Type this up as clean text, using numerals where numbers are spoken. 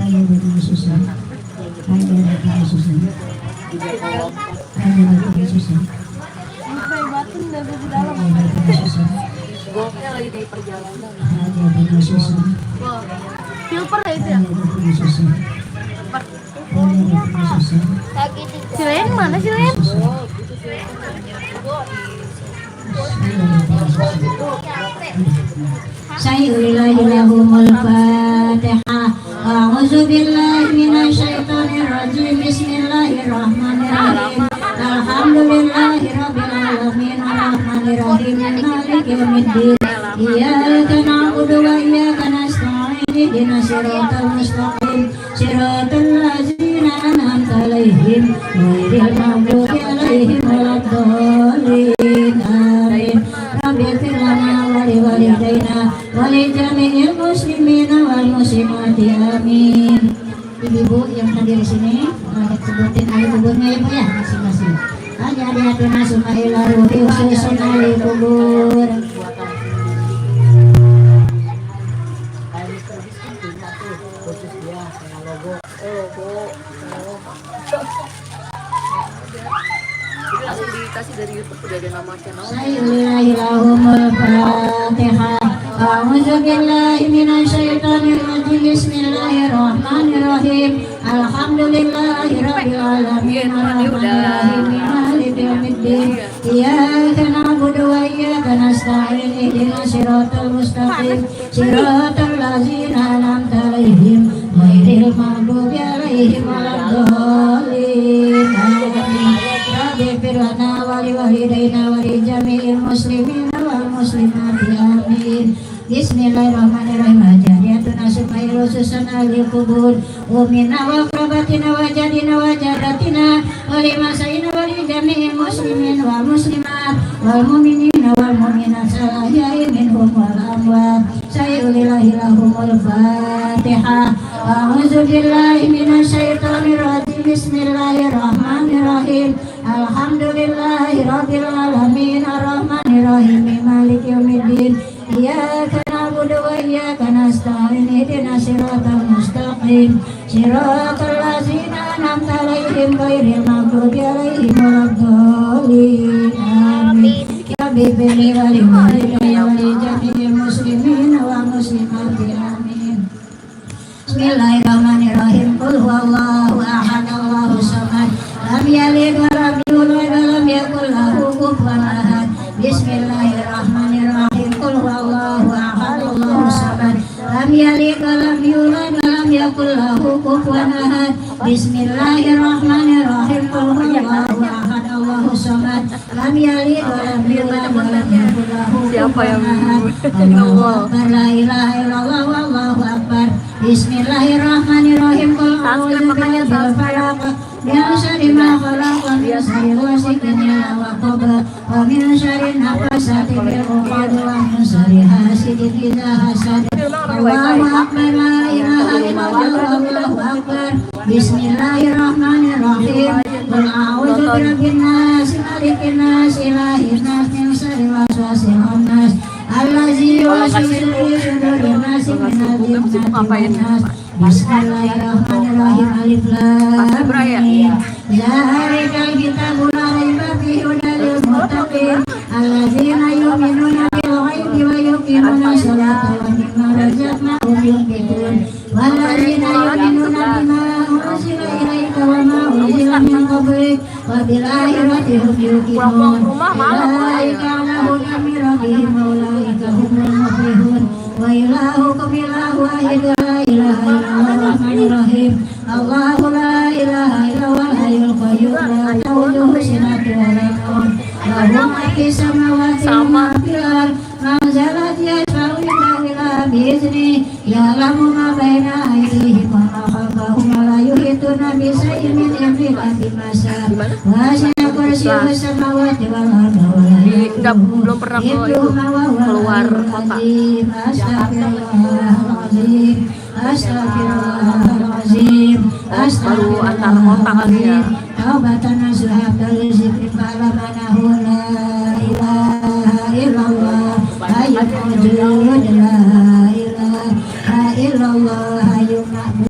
hanya dengan susah, hanya dengan susah, hanya dengan susah, hanya dengan susah, Goknya lagi di perjalanan. hanya dengan susah, Silver ya itu ya? hanya dengan susah, hanya dengan susah. Si Len mana si Len? Sayyidillahil Fatihah. A'udzu billahi minasyaitonir rajim. Bismillahirrahmanirrahim. Alhamdulillahirabbil alamin arrahmanir rahim maliki yaumiddin. Iyyaka na'budu wa iyyaka nasta'in. Ihdinas siratal mustaqim. Siratal ladzina an'amta 'alaihim ghairil maghdubi 'alaihim waladdallin. Amin. Rabbi ighfir lana wa liwalidayna wa li jami'il muslimina wal muslimati. Amin. Ibu-ibu yang hadir di sini, sebutin ahli kuburnya ya Bu ya, masing-masing. Hadiatuna sumaila ruhi khususun ahli kubur. Langsung dikasih dari YouTube udah ada nama channel. Sayyidillahil Fatihah. A'udzu billahi minasyaitonir rajim. Bismillahirrahmanirrahim. Alhamdulillahirabbil alamin arrahmanirrahim maliki yaumiddin. Iyyaka na'budu wa iyyaka nasta'in. Ihdinas siratal mustaqim. Siratal ladzina an'amta 'alaihim ghairil maghdubi 'alaihim waladdallin. Amin. Ighfir lana wa liwalidayna wa li jami'il muslimina wal muslimati. Amin. Bismillahirrahmanirrahim. Hadiatuna sumaila khususun ahli kubur. Umina wa akrabatina wa jadina wa jadatina wa limasaina wa li jami'il muslimin wal muslimat wal mu'minina wal mu'minat al-ahya'i minhum wal amwat. Sayyidillahil Fatihah. A'udzu billahi minasyaitonir rajim. Bismillahirrahmanirrahim. Alhamdulillahirabbil alamin arrahmanirrahim maliki yaumiddin. Iyyaka na'budu wa iyyaka nasta'in. Ihdinas siratal mustaqim. Siratal ladzina an'amta 'alaihim ghairil maghdubi 'alaihim waladdallin. Amin. Rabbi ighfirli wa li walidayya wa li jami'il muslimina wal muslimati. Amin. Bismillahirrahmanirrahim. Qul huwallahu ahad, Allahus samad. Lam yalid wa lam yulad wa lam yakul lahu kufuwan ahad. Bismillahirrahmanirrahim. Qul huwallahu ahad, Allahus samad. Lam yalid wa lam yulad wa lam yakul lahu kufuwan ahad. Bismillahirrahmanirrahim. Qul huwallahu ahad, Allahus samad. Lam yalid wa lam yulad wa lam yakul lahu kufuwan ahad. Allahu akbar, la ilaha illallah, wallahu akbar. Bismillahirrahmanirrahim. Qul a'udzu birabbil falaq. Ya syarri ma khalaq wa min syarri ghasiqin idza waqab wa min syarri nafasati fil 'uqad wa min syarri hasidin idza hasad. Allahu akbar, la ilaha illallah, Allahu akbar. Bismillahirrahmanirrahim. Qul a'udzu birabbin nas, malikin nas, ilahin nas, min syarri waswasil khannas allazi yuwaswisu fi sudurin nas minal jinnati nas. Bismillahirrahmanirrahim. Alif lam mim. Zalikal kitabul la raiba fihi hudal lil muttaqin alladzina yu'minuna bil ghaibi wa yuqimuna sholata wa mimma razaqnahum yunfiqun walladzina yu'minuna bima unzila ilaika wa ma unzila min qablik wa bil akhirati hum yuqinun. Ulaika ala hudan min rabbihim wa ulaika humul muflihun. Wa ilahukum ilahu wahid la ilaha illallah rahmanirrahim. Allahu la ilaha illallahul hayyul qayyum la ta'khudhuhu sinatun wa la nawm lahu ma fis samawati wa ma fil ardh man zalat yashfa'u illa bi'idznihi ya'lamu ma baina aydihim wa ma khalfahum wa la yuhituna bi shay'in min ilmihi illa ma sha'a wasi'a kursiyyuhu samawati wal ardh wa la belum pernah keluar kota. Astagfirullahaladzim. Astagfirullahaladzim. Baru antar kota kali ya. Taubatan nasuha dari zikri falamanahu la ilaha illallah. Hayyul wujud la